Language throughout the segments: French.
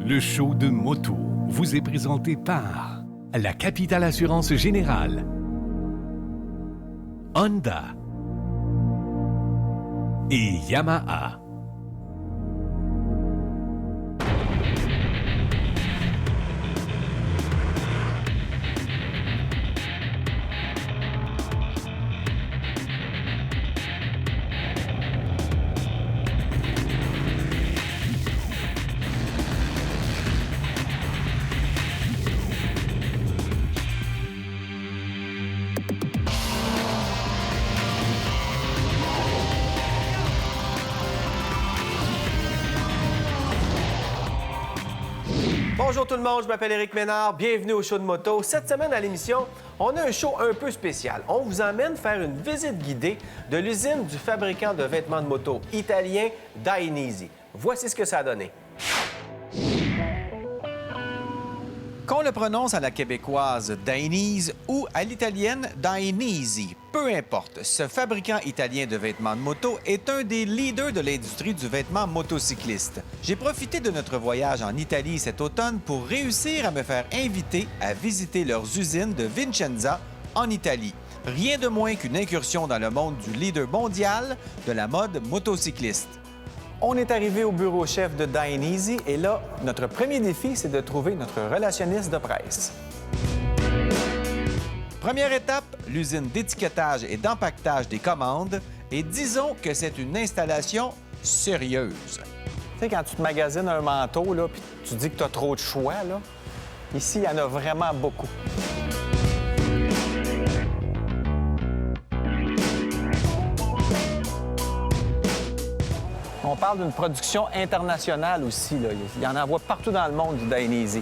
Le show de moto vous est présenté par la Capitale Assurance Générale, Honda et Yamaha. Bonjour tout le monde, je m'appelle Éric Ménard, bienvenue au show de moto. Cette semaine à l'émission, on a un show un peu spécial. On vous emmène faire une visite guidée de l'usine du fabricant de vêtements de moto italien Dainese. Voici ce que ça a donné. Qu'on le prononce à la québécoise Dainese ou à l'italienne Dainese, peu importe, ce fabricant italien de vêtements de moto est un des leaders de l'industrie du vêtement motocycliste. J'ai profité de notre voyage en Italie cet automne pour réussir à me faire inviter à visiter leurs usines de Vicenza en Italie. Rien de moins qu'une incursion dans le monde du leader mondial de la mode motocycliste. On est arrivé au bureau chef de Dainese et là, notre premier défi, c'est de trouver notre relationniste de presse. Première étape, l'usine d'étiquetage et d'empaquetage des commandes. Et disons que c'est une installation sérieuse. Tu sais, quand tu te magasines un manteau, là, puis tu dis que tu as trop de choix, là, ici, il y en a vraiment beaucoup. On parle d'une production internationale aussi. Là. Il y en a partout dans le monde du Dainese.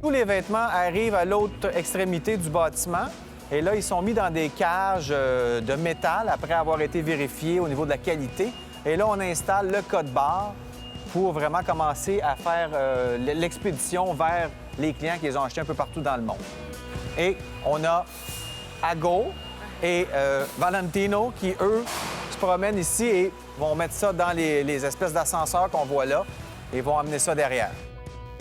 Tous les vêtements arrivent à l'autre extrémité du bâtiment. Et là, ils sont mis dans des cages de métal après avoir été vérifiés au niveau de la qualité. Et là, on installe le code barre pour vraiment commencer à faire l'expédition vers les clients qui les ont achetés un peu partout dans le monde. Et on a Ago et Valentino qui, eux, se promènent ici et vont mettre ça dans les espèces d'ascenseurs qu'on voit là et vont amener ça derrière.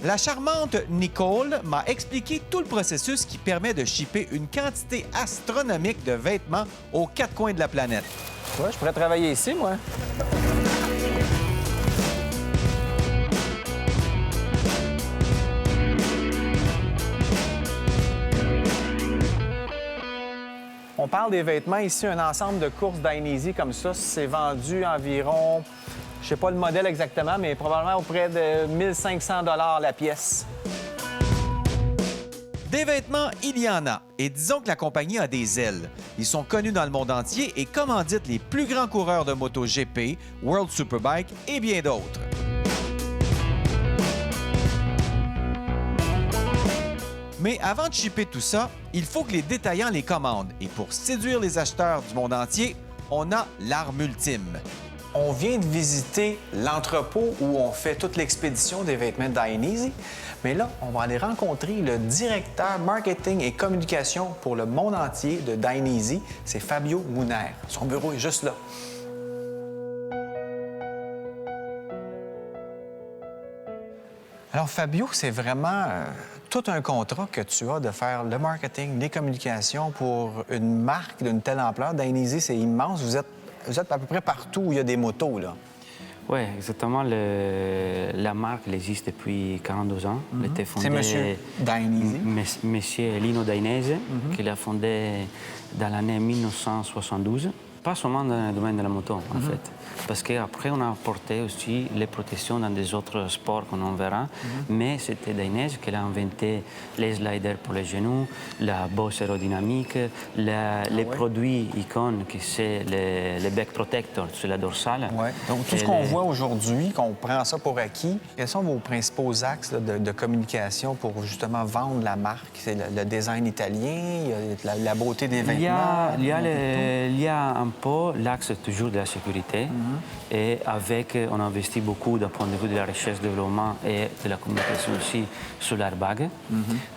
La charmante Nicole m'a expliqué tout le processus qui permet de shipper une quantité astronomique de vêtements aux quatre coins de la planète. Ouais, je pourrais travailler ici, moi. On parle des vêtements ici, un ensemble de courses Dainese comme ça, c'est vendu environ, je sais pas le modèle exactement, mais probablement auprès de 1500 $ la pièce. Des vêtements, il y en a. Et disons que la compagnie a des ailes. Ils sont connus dans le monde entier et commanditent les plus grands coureurs de MotoGP, World Superbike et bien d'autres. Mais avant de shipper tout ça, il faut que les détaillants les commandent. Et pour séduire les acheteurs du monde entier, on a l'arme ultime. On vient de visiter l'entrepôt où on fait toute l'expédition des vêtements de Dainese. Mais là, on va aller rencontrer le directeur marketing et communication pour le monde entier de Dainese. C'est Fabio Munner. Son bureau est juste là. Alors, Fabio, c'est vraiment tout un contrat que tu as de faire le marketing, les communications pour une marque d'une telle ampleur. Dainese, c'est immense. Vous êtes à peu près partout où il y a des motos, là. Oui, exactement. La marque elle existe depuis 42 ans. Elle était fondée... C'est M. Dainese? Monsieur Lino Dainese, qui l'a fondé dans l'année 1972. Pas seulement dans le domaine de la moto, en fait. Parce qu'après, on a apporté aussi les protections dans des autres sports qu'on verra. Mais c'était Dainese qui a inventé les sliders pour les genoux, la bosse aérodynamique, les produits icônes, qui c'est les back protectors sur la dorsale. Ouais. Donc, tout ce qu'on voit aujourd'hui, qu'on prend ça pour acquis, quels sont vos principaux axes là, de communication pour justement vendre la marque? C'est le design italien, il y a la beauté des vêtements? Il y a un peu l'axe toujours de la sécurité. Et on investit beaucoup d'un point de vue de la recherche, développement et de la communication aussi sur l'airbag.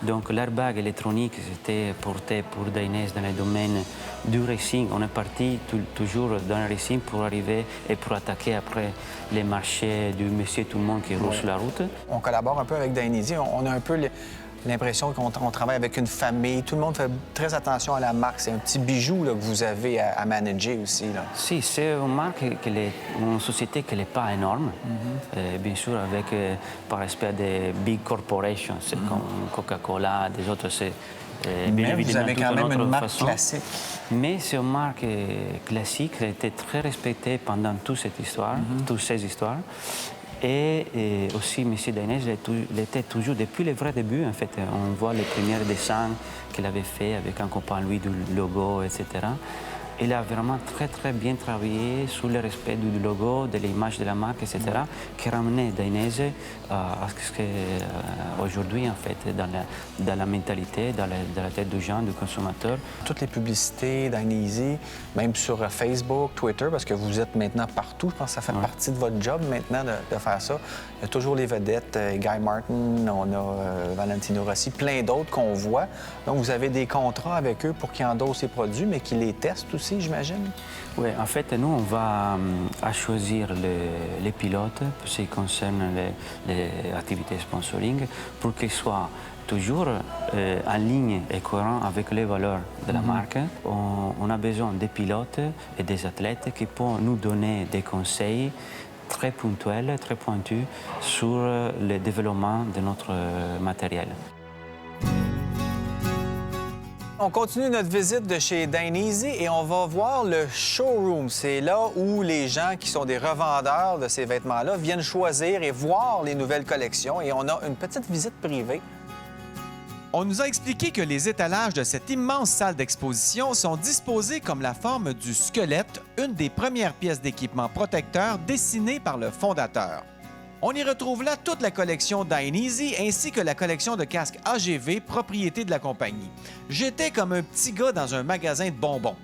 Donc l'airbag électronique, c'était porté pour Dainese dans le domaine du racing. On est parti toujours dans le racing pour arriver et pour attaquer après les marchés du monsieur tout le monde qui roule sur la route. On collabore un peu avec Dainese. On a un peu l'impression qu'on travaille avec une famille. Tout le monde fait très attention à la marque. C'est un petit bijou là, que vous avez à manager aussi. Là. Si, c'est une marque, une société qui n'est pas énorme. Bien sûr, avec, par respect des big corporations, comme Coca-Cola, des autres, c'est mais vous avez quand même une marque classique. Mais c'est une marque classique qui a été très respectée pendant toute cette histoire, toutes ces histoires. Et aussi, M. Dainese, il était toujours, depuis le vrai début, en fait, on voit les premiers dessins qu'il avait fait avec un copain, lui, du logo, etc. Il a vraiment très, très bien travaillé sur le respect du logo, de l'image de la marque, etc., qui ramenait Dainese à ce qu'aujourd'hui, en fait, dans la mentalité, dans la tête du gens, du consommateur. Toutes les publicités Dainese, même sur Facebook, Twitter, parce que vous êtes maintenant partout, je pense que ça fait partie de votre job maintenant de faire ça. Il y a toujours les vedettes, Guy Martin, on a Valentino Rossi, plein d'autres qu'on voit. Donc, vous avez des contrats avec eux pour qu'ils endossent les produits, mais qu'ils les testent aussi, j'imagine? Oui, en fait, nous, on va choisir les pilotes, pour ce qui concerne les activités sponsoring, pour qu'ils soient toujours en ligne et cohérents avec les valeurs de la marque. On a besoin des pilotes et des athlètes qui peuvent nous donner des conseils très ponctuels, très pointus sur le développement de notre matériel. On continue notre visite de chez Dainese et on va voir le showroom. C'est là où les gens qui sont des revendeurs de ces vêtements-là viennent choisir et voir les nouvelles collections. Et on a une petite visite privée. On nous a expliqué que les étalages de cette immense salle d'exposition sont disposés comme la forme du squelette, une des premières pièces d'équipement protecteur dessinées par le fondateur. On y retrouve là toute la collection Dainese ainsi que la collection de casques AGV, propriété de la compagnie. J'étais comme un petit gars dans un magasin de bonbons.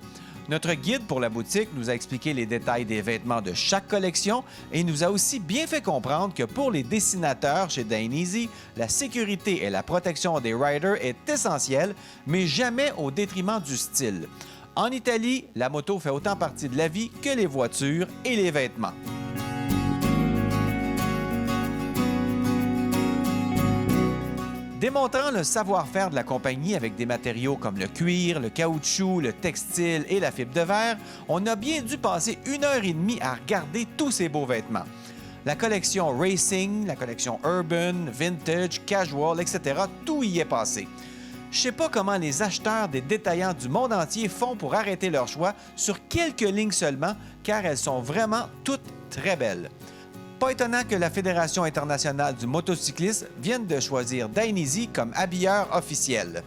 Notre guide pour la boutique nous a expliqué les détails des vêtements de chaque collection et nous a aussi bien fait comprendre que pour les dessinateurs chez Dainese, la sécurité et la protection des riders est essentielle, mais jamais au détriment du style. En Italie, la moto fait autant partie de la vie que les voitures et les vêtements. Démontrant le savoir-faire de la compagnie avec des matériaux comme le cuir, le caoutchouc, le textile et la fibre de verre, on a bien dû passer 1h30 à regarder tous ces beaux vêtements. La collection Racing, la collection Urban, Vintage, Casual, etc., tout y est passé. Je sais pas comment les acheteurs des détaillants du monde entier font pour arrêter leur choix sur quelques lignes seulement, car elles sont vraiment toutes très belles. Pas étonnant que la Fédération internationale du motocyclisme vienne de choisir Dainese comme habilleur officiel.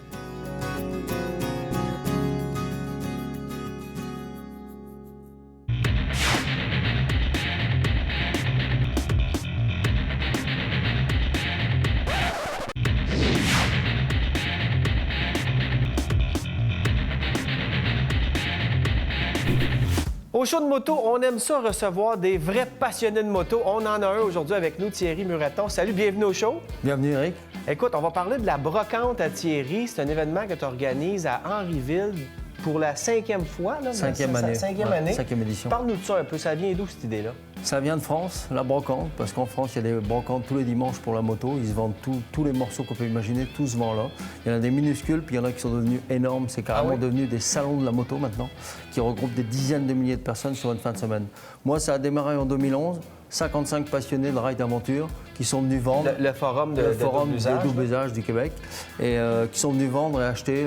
Au show de moto, on aime ça recevoir des vrais passionnés de moto. On en a un aujourd'hui avec nous, Thierry Mureton. Salut, bienvenue au show. Bienvenue, Eric. Écoute, on va parler de la brocante à Thierry. C'est un événement que tu organises à Henryville pour la 5e fois. Là, 5e année. 5e année. 5e édition. Parle-nous de ça un peu. Ça vient d'où, cette idée-là? Ça vient de France, la brocante, parce qu'en France, il y a des brocantes tous les dimanches pour la moto. Ils se vendent tous les morceaux qu'on peut imaginer, tout se vend là. Il y en a des minuscules, puis il y en a qui sont devenus énormes. C'est carrément devenu des salons de la moto maintenant, qui regroupent des dizaines de milliers de personnes sur une fin de semaine. Moi, ça a démarré en 2011. 55 passionnés de ride aventure qui sont venus vendre. Le forum de double usage du Québec. Et qui sont venus vendre et acheter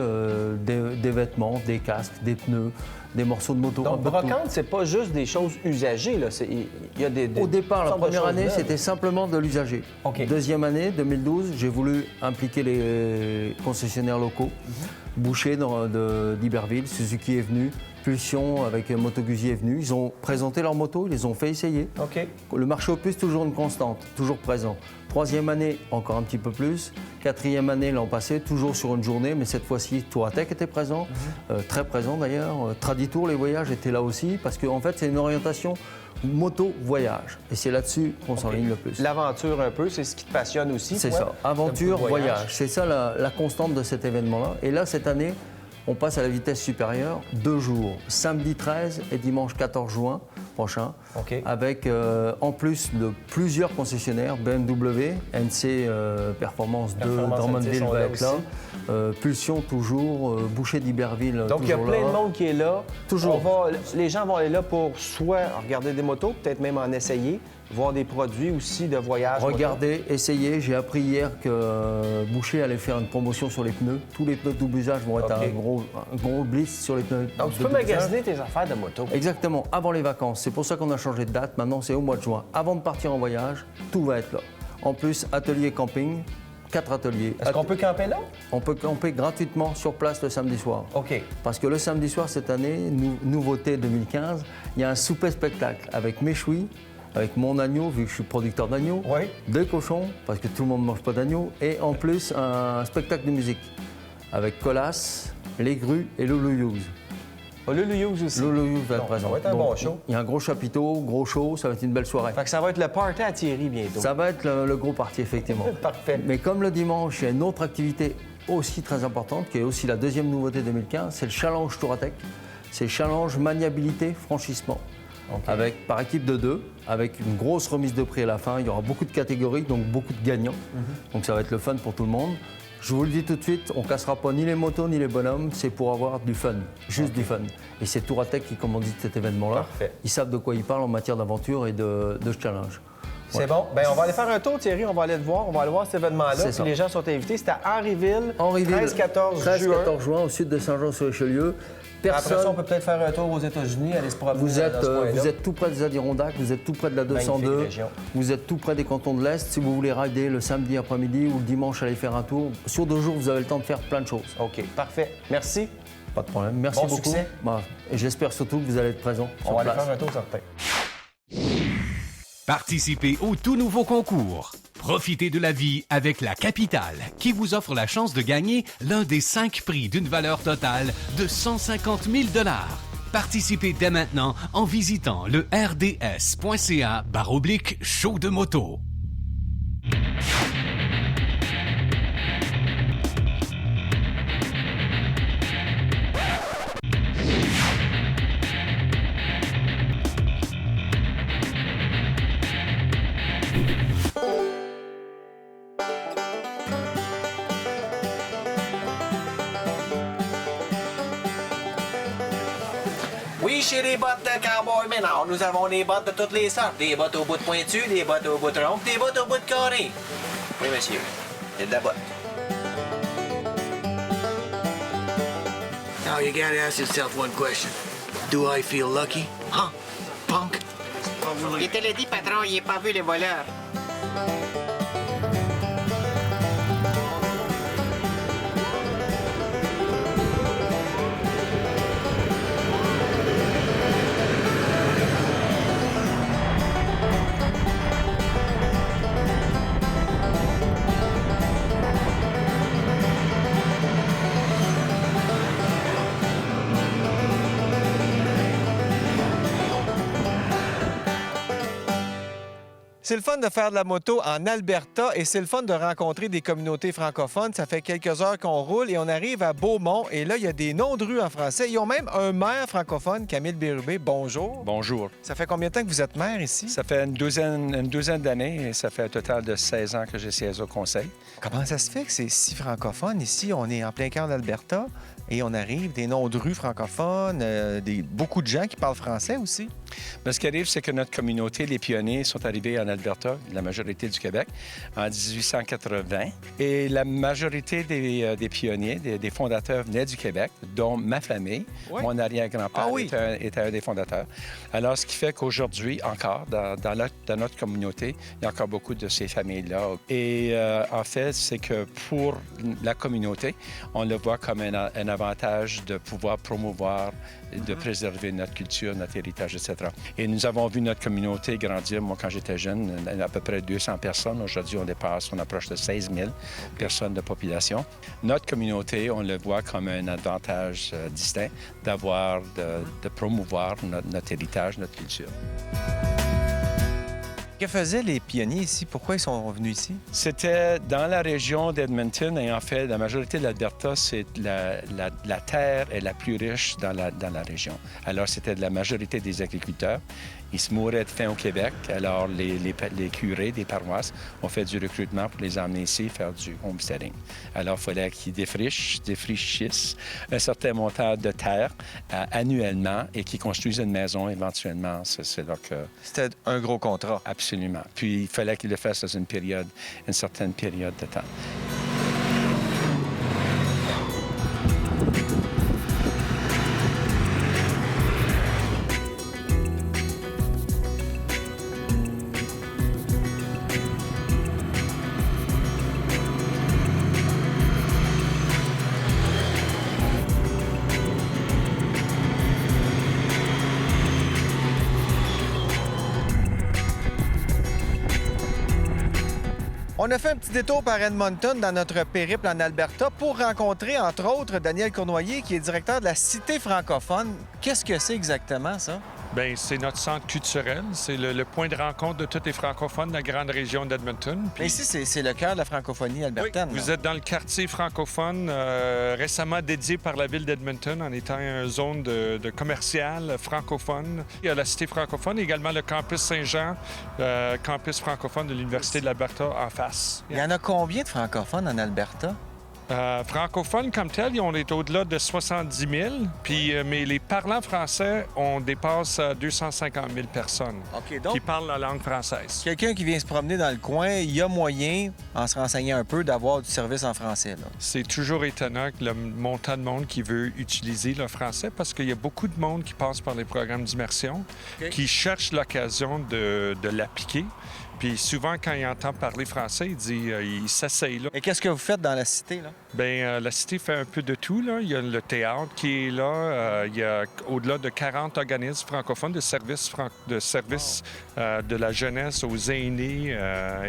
des vêtements, des casques, des pneus, des morceaux de moto. Donc, brocante, c'est pas juste des choses usagées, là. Il y a des Au départ, la première année, c'était simplement de l'usager. Okay. Deuxième année, 2012, j'ai voulu impliquer les concessionnaires locaux. Boucher d'Iberville, Suzuki est venu, Pulsion avec Moto Guzzi est venu. Ils ont présenté leur moto, ils les ont fait essayer. OK. Le marché opus, toujours une constante, toujours présent. 3e année, encore un petit peu plus. 4e année, l'an passé, toujours sur une journée, mais cette fois-ci, Touratech était présent, très présent d'ailleurs. Traditour, les voyages étaient là aussi, parce qu'en fait, c'est une orientation moto-voyage. Et c'est là-dessus qu'on s'enligne le plus. L'aventure un peu, c'est ce qui te passionne aussi. C'est toi? ça, aventure, T'aimes beaucoup le voyage. C'est ça la constante de cet événement-là. Et là, cette année, on passe à la vitesse supérieure, 2 jours, samedi 13 et dimanche 14 juin prochain, OK. avec en plus de plusieurs concessionnaires, BMW, NC Performance 2, Performance Drummondville NC sont va là être là, Pulsion toujours, Boucher d'Iberville Donc, il y a toujours plein là. de monde qui est là. Toujours. Les gens vont aller là pour soit regarder des motos, peut-être même en essayer, voir des produits aussi de voyage. Regardez, essayez. J'ai appris hier que Boucher allait faire une promotion sur les pneus. Tous les pneus de double usage vont être OK. un gros blitz sur les pneus. Donc, tu de peux double usage. magasiner tes affaires de moto. Exactement, avant les vacances. C'est pour ça qu'on a changé de date. Maintenant, c'est au mois de juin. Avant de partir en voyage, tout va être là. En plus, atelier camping, 4 ateliers. Est-ce qu'on peut camper là? On peut camper gratuitement sur place le samedi soir. OK. Parce que le samedi soir, cette année, nouveauté 2015, il y a un souper-spectacle avec méchoui, avec mon agneau, vu que je suis producteur d'agneau, Oui. des cochons, parce que tout le monde ne mange pas d'agneau, et en plus, un spectacle de musique avec Colas, Les Grues et Loulou Hughes. Lulu Hughes aussi. Loulou Hughes va être Donc, présent. ça va être un Donc, bon show. Il y a un gros chapiteau, gros show, ça va être une belle soirée. Fait que ça va être le party à Thierry bientôt. Ça va être le gros parti, effectivement. Parfait. Mais comme le dimanche, il y a une autre activité aussi très importante, qui est aussi la deuxième nouveauté 2015, c'est le Challenge Touratech. C'est Challenge Maniabilité Franchissement. Avec, par équipe de 2, avec une grosse remise de prix à la fin. Il y aura beaucoup de catégories, donc beaucoup de gagnants. Donc ça va être le fun pour tout le monde. Je vous le dis tout de suite, on ne cassera pas ni les motos ni les bonhommes, c'est pour avoir du fun, juste du fun. Et c'est Touratech qui commandite cet événement-là. Parfait. Ils savent de quoi ils parlent en matière d'aventure et de challenge. C'est bon. Bien, on va aller faire un tour, Thierry. On va aller te voir. On va aller voir cet événement-là. C'est Puis ça. les gens sont invités. C'est à Henryville, Henryville, 13-14 juin. 13-14 juin, au sud de Saint-Jean-sur-Richelieu. Après ça, Personne. on peut peut-être faire un tour aux États-Unis, aller se promener Vous dans ce coin-là. êtes tout près des Adirondacks, vous êtes tout près de la Magnifique 202, région. vous êtes tout près des cantons de l'Est. Si vous voulez rider le samedi après-midi ou le dimanche aller faire un tour, sur 2 jours, vous avez le temps de faire plein de choses. OK, parfait. Merci. Pas de problème. Merci Bon beaucoup. succès. Et j'espère surtout que vous allez être présents On sur va aller place. faire un tour certain. Participez au tout nouveau concours. Profitez de la vie avec la Capitale, qui vous offre la chance de gagner l'un des 5 prix d'une valeur totale de 150 000 $. Participez dès maintenant en visitant le rds.ca/show de moto. Oui, chez les bottes de cowboy Ménard, nous avons des bottes de toutes les sortes. Des bottes au bout de pointu, des bottes au bout de rond, des bottes au bout de carré. Oui, monsieur. Il y a de la botte. Now you gotta ask yourself one question. Do I feel lucky? Huh? Punk? Il te l'a dit, patron, il n'est pas vu les voleurs. C'est le fun de faire de la moto en Alberta et c'est le fun de rencontrer des communautés francophones. Ça fait quelques heures qu'on roule et on arrive à Beaumont. Et là, il y a des noms de rues en français. Ils ont même un maire francophone, Camille Bérubé. Bonjour. Bonjour. Ça fait combien de temps que vous êtes maire ici? Ça fait une douzaine d'années et ça fait un total de 16 ans que j'ai siégé au conseil. Comment ça se fait que c'est si francophone ici? On est en plein cœur d'Alberta et on arrive des noms de rues francophones, beaucoup de gens qui parlent français aussi. Mais ce qui arrive, c'est que notre communauté, les pionniers, sont arrivés en Alberta, la majorité du Québec, en 1880. Et la majorité des pionniers, des fondateurs venaient du Québec, dont ma famille. Oui. Mon arrière-grand-père Ah oui. était un des fondateurs. Alors, ce qui fait qu'aujourd'hui, encore, dans notre communauté, il y a encore beaucoup de ces familles-là. Et en fait, c'est que pour la communauté, on le voit comme un avantage de pouvoir promouvoir, de préserver notre culture, notre héritage, etc. Et nous avons vu notre communauté grandir. Moi, quand j'étais jeune, à peu près 200 personnes. Aujourd'hui, on approche de 16 000 personnes de population. Notre communauté, on le voit comme un avantage distinct de promouvoir notre héritage, notre culture. Que faisaient les pionniers ici? Pourquoi ils sont venus ici? C'était dans la région d'Edmonton et en fait, la majorité de l'Alberta, c'est la terre est la plus riche dans la région. Alors, c'était de la majorité des agriculteurs. Ils se mouraient de faim au Québec. Alors, les curés des paroisses ont fait du recrutement pour les emmener ici faire du homesteading. Alors, il fallait qu'ils défrichissent un certain montant de terre annuellement et qu'ils construisent une maison éventuellement. C'est là que... C'était un gros contrat. Absolument. Puis, il fallait qu'ils le fassent dans une certaine période de temps. On a fait un petit détour par Edmonton dans notre périple en Alberta pour rencontrer, entre autres, Daniel Cournoyer, qui est directeur de la Cité francophone. Qu'est-ce que c'est exactement, ça? Bien, c'est notre centre culturel. C'est le point de rencontre de tous les francophones de la grande région d'Edmonton. Mais ici, c'est le cœur de la francophonie albertaine. Oui, vous êtes dans le quartier francophone récemment dédié par la ville d'Edmonton en étant une zone de commercial francophone. Il y a la Cité francophone, également le campus Saint-Jean, campus francophone de l'Université de l'Alberta en face. Il y en a combien de francophones en Alberta? Francophones comme tels, on est au-delà de 70 000, mais les parlants français, on dépasse 250 000 personnes qui parlent la langue française. Quelqu'un qui vient se promener dans le coin, il y a moyen, en se renseignant un peu, d'avoir du service en français. Là. C'est toujours étonnant que le montant de monde qui veut utiliser le français parce qu'il y a beaucoup de monde qui passe par les programmes d'immersion, qui cherche l'occasion de l'appliquer. Puis souvent, quand il entend parler français, il s'essaye là. Et qu'est-ce que vous faites dans la cité, là? Bien, la cité fait un peu de tout, là. Il y a le théâtre qui est là. Il y a au-delà de 40 organismes francophones de services de la jeunesse aux aînés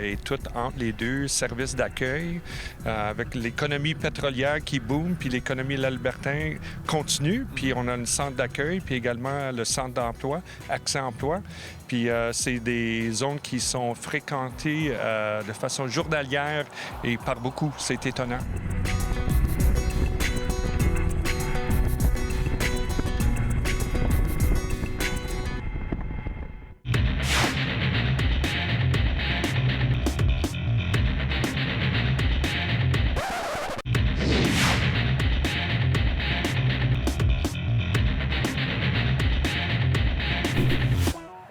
et tout entre les deux, services d'accueil. Avec l'économie pétrolière qui boom, puis l'économie de l'Albertain continue. Puis on a le centre d'accueil, puis également le centre d'emploi, Accès Emploi. Puis c'est des zones qui sont fréquentées de façon journalière et par beaucoup. C'est étonnant.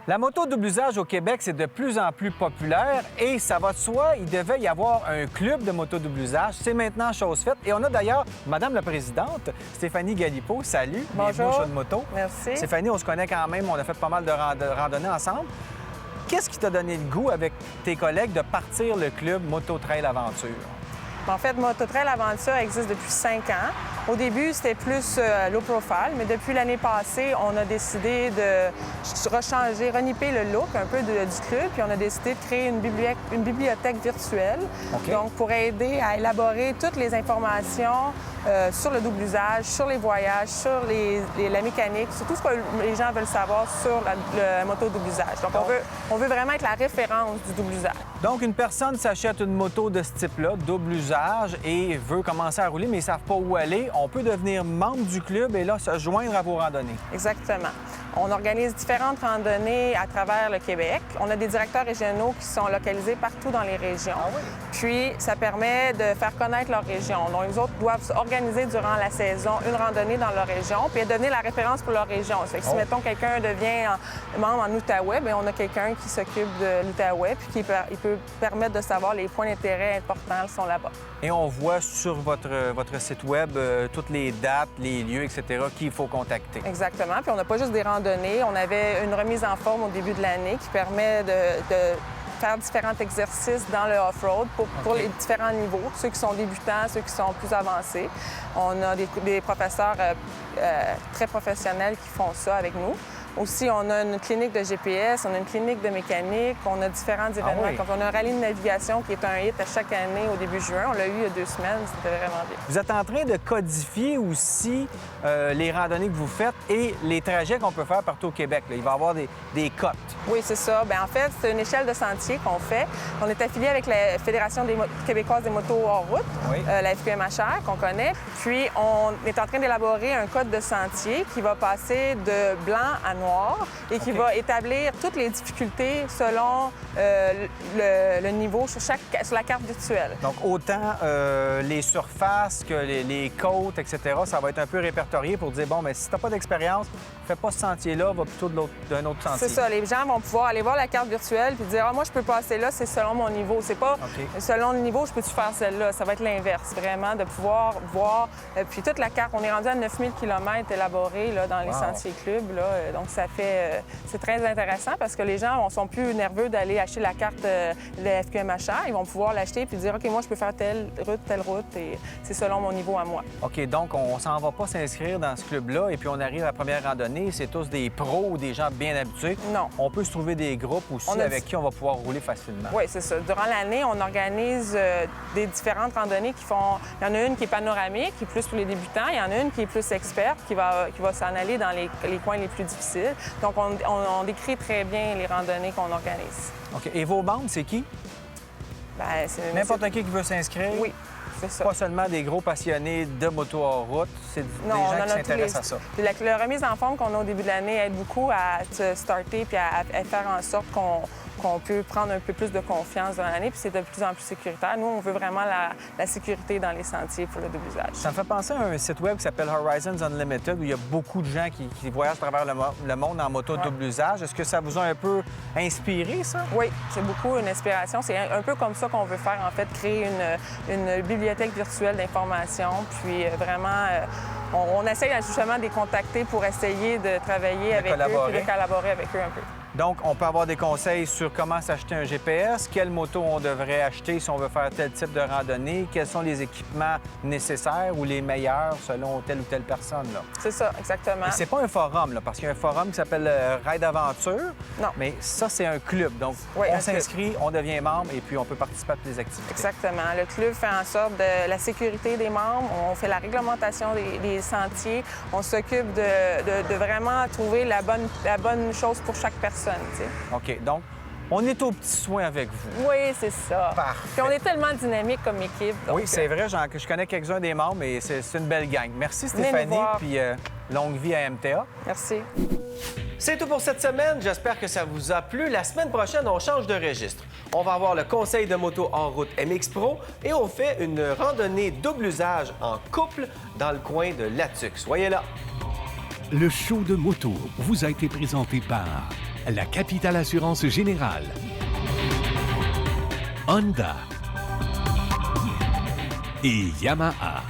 La moto double usage au Québec, c'est de plus en plus populaire et ça va de soi, il devait y avoir un club de moto double usage. C'est maintenant chose faite. Et on a d'ailleurs Madame la Présidente, Stéphanie Galipeau. Salut. Bonjour. Bienvenue au Show de moto. Merci. Stéphanie, on se connaît quand même, on a fait pas mal de randonnées ensemble. Qu'est-ce qui t'a donné le goût avec tes collègues de partir le club Moto Trail Aventure? En fait, Moto Trail Aventure existe depuis 5 ans. Au début, c'était plus low profile, mais depuis l'année passée, on a décidé de rechanger, renipper le look un peu du club, puis on a décidé de créer une bibliothèque virtuelle. Donc, pour aider à élaborer toutes les informations sur le double usage, sur les voyages, sur la mécanique, sur tout ce que les gens veulent savoir sur le moto double usage. Donc, on veut vraiment être la référence du double usage. Donc, une personne s'achète une moto de ce type-là, double usage, et veut commencer à rouler, mais ils ne savent pas où aller. on peut devenir membre du club et là, se joindre à vos randonnées. Exactement. On organise différentes randonnées à travers le Québec. On a des directeurs régionaux qui sont localisés partout dans les régions. Ah oui? Puis, ça permet de faire connaître leur région. Donc, les autres doivent organiser durant la saison une randonnée dans leur région puis devenir la référence pour leur région. Ça fait que si, mettons, quelqu'un devient membre en Outaouais, bien, on a quelqu'un qui s'occupe de l'Outaouais puis il peut permettre de savoir les points d'intérêt importants qui sont là-bas. Et on voit sur votre site web toutes les dates, les lieux, etc., qu'il faut contacter. Exactement. Puis on n'a pas juste des randonnées. On avait une remise en forme au début de l'année qui permet de faire différents exercices dans le off-road pour les différents niveaux, ceux qui sont débutants, ceux qui sont plus avancés. On a des professeurs très professionnels qui font ça avec nous. Aussi, on a une clinique de GPS, on a une clinique de mécanique, on a différents événements. oui? Quand on a un rallye de navigation qui est un hit à chaque année au début juin, on l'a eu il y a 2 semaines, c'était vraiment bien. Vous êtes en train de codifier aussi les randonnées que vous faites et les trajets qu'on peut faire partout au Québec. Là. Il va y avoir des cotes. Oui, c'est ça. Bien, en fait, c'est une échelle de sentier qu'on fait. On est affilié avec la Fédération québécoise des motos hors route, la FQMHR, qu'on connaît. Puis, on est en train d'élaborer un code de sentier qui va passer de blanc à noir et qui va établir toutes les difficultés selon le niveau sur la carte virtuelle. Donc, autant les surfaces que les côtes, etc., ça va être un peu répertorié pour dire, bon, mais si tu n'as pas d'expérience, fais pas ce sentier-là, va plutôt d'un autre sentier. C'est ça. Les gens vont pouvoir aller voir la carte virtuelle puis dire, moi, je peux passer là, c'est selon mon niveau. C'est pas selon le niveau, je peux-tu faire celle-là. Ça va être l'inverse, vraiment, de pouvoir voir. Puis toute la carte, on est rendu à 9000 km élaborés là, dans les sentiers clubs. Là. Donc, ça fait... c'est très intéressant parce que les gens sont plus nerveux d'aller acheter la carte de la FQMHR. Ils vont pouvoir l'acheter puis dire, OK, moi, je peux faire telle route, et c'est selon mon niveau à moi. OK, donc on s'en va pas s'inscrire dans ce club-là et puis on arrive à la première randonnée, c'est tous des pros ou des gens bien habitués. Non. On peut se trouver des groupes aussi avec qui on va pouvoir rouler facilement. Oui, c'est ça. Durant l'année, on organise des différentes randonnées qui font... Il y en a une qui est panoramique, qui est plus pour les débutants. Il y en a une qui est plus experte, qui va s'en aller dans les coins les plus difficiles. Donc, on décrit très bien les randonnées qu'on organise. OK. Et vos membres, c'est qui? Bien, c'est... N'importe qui veut s'inscrire? Oui. C'est ça. Pas seulement des gros passionnés de moto hors route, c'est des gens qui s'intéressent à ça. La remise en forme qu'on a au début de l'année aide beaucoup à se starter puis à faire en sorte qu'on peut prendre un peu plus de confiance dans l'année, puis c'est de plus en plus sécuritaire. Nous, on veut vraiment la sécurité dans les sentiers pour le double usage. Ça me fait penser à un site web qui s'appelle Horizons Unlimited, où il y a beaucoup de gens qui voyagent à travers le monde en moto double usage. Est-ce que ça vous a un peu inspiré, ça? Oui, c'est beaucoup une inspiration. C'est un peu comme ça qu'on veut faire, en fait, créer une bibliothèque virtuelle d'informations, puis vraiment... On essaye justement de les contacter pour essayer de travailler avec eux et de collaborer avec eux un peu. Donc, on peut avoir des conseils sur comment s'acheter un GPS, quelle moto on devrait acheter si on veut faire tel type de randonnée, quels sont les équipements nécessaires ou les meilleurs selon telle ou telle personne. C'est ça, exactement. Et c'est pas un forum, là, parce qu'il y a un forum qui s'appelle Ride Aventure. Non. Mais ça, c'est un club. Donc, on s'inscrit, on devient membre et puis on peut participer à toutes les activités. Exactement. Le club fait en sorte de la sécurité des membres. On fait la réglementation des sentiers. On s'occupe de vraiment trouver la bonne chose pour chaque personne. T'sais. OK. Donc, on est aux petits soins avec vous. Oui, c'est ça. Parfait. Puis on est tellement dynamique comme équipe. Donc, oui, c'est vrai. Je connais quelques-uns des membres et c'est une belle gang. Merci Stéphanie, puis longue vie à MTA. Merci. C'est tout pour cette semaine. J'espère que ça vous a plu. La semaine prochaine, on change de registre. On va avoir le conseil de moto en route MX Pro et on fait une randonnée double usage en couple dans le coin de Latux. Soyez là. Le show de moto vous a été présenté par la Capitale Assurance Générale, Honda et Yamaha.